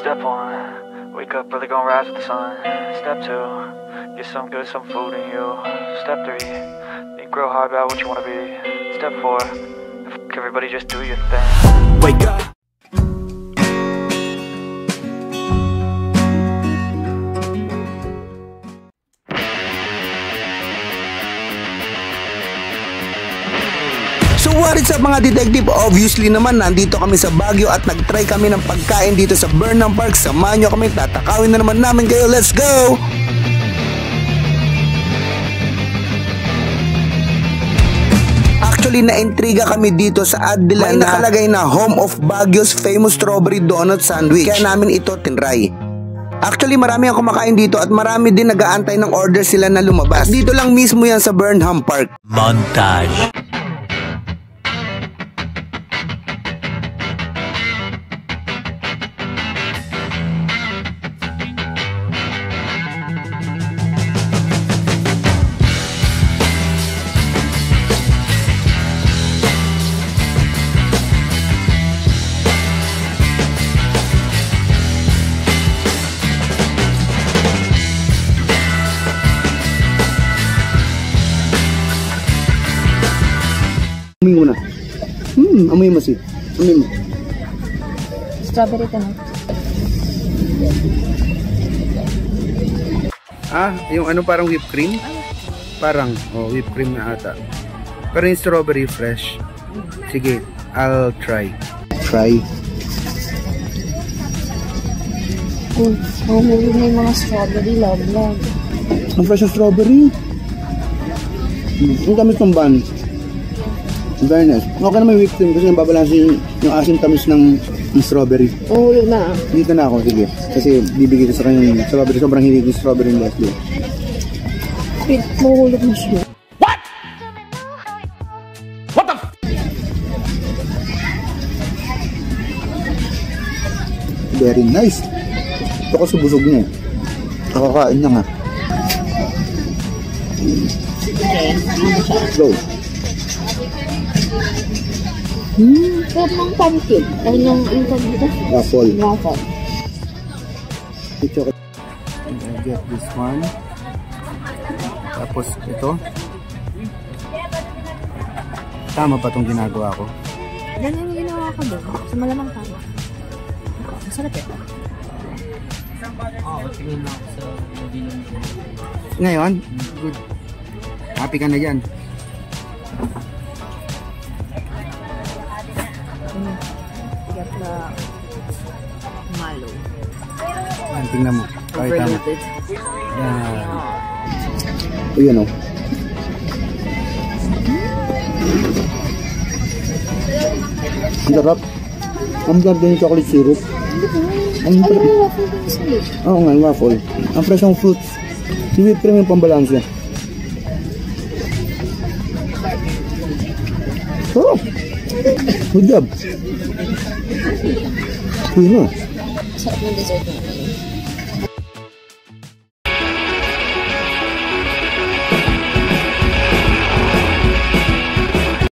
Step 1, wake up early, gonna rise with the sun. Step 2, get some good, some food in you. Step 3, think real hard about what you wanna be. Step 4, everybody just do your thing. Wake up. So what is up mga detective? Obviously naman nandito kami sa Baguio at nag-try kami ng pagkain dito sa Burnham Park. Samahan nyo kami, tatakawin na naman namin kayo. Let's go! Actually naintriga kami dito sa ad nila na nakalagay na Home of Baguio's famous strawberry donut sandwich. Kaya namin ito tinry. Actually marami ang kumakain dito at marami din nag-aantay ng order sila na lumabas. Dito lang mismo yan sa Burnham Park. Montage. Amoy mo na. Amoy mo si. Amoy mo. Strawberry ka na. Yung ano parang whipped cream? Parang, whipped cream na ata. Pero yung strawberry fresh. Sige, I'll try. May mga strawberry, love. Ang fresh ng strawberry. Ang tamis ng bun. Very nice. Okay na may whipped cream kasi nababalansin yung asim tamis ng strawberry. Mahulog na. Dito na ako, sige. Kasi bibigay ko sa kanya yung strawberry. Sobrang hilig yung strawberry ng Leslie. Mahulog na siya. What? What the f? Very nice. Ito ko subusog niya eh. Nakakain na nga. Go. Sarap ng pumpkin. Dahil yung dito? Waffle. Waffle. I'll get this one. Tapos ito. Tama pa itong ginagawa ko. Ganyan yung ginawa ko doon. Sa malamang tama. Masarap ito. Ngayon, good. Happy ka na dyan. Get na malo. Tingnan mo. Overloaded. Yan. Ayan o. Ang sarap. Ang sarap din yung chocolate syrup. Ang sarap. Waffle din sa lip. Oo nga, waffle. Ang fresh ng fruits. Si whipped cream yung pambalansa. Oh! Good job. Sino? Sarap ng dessert natin.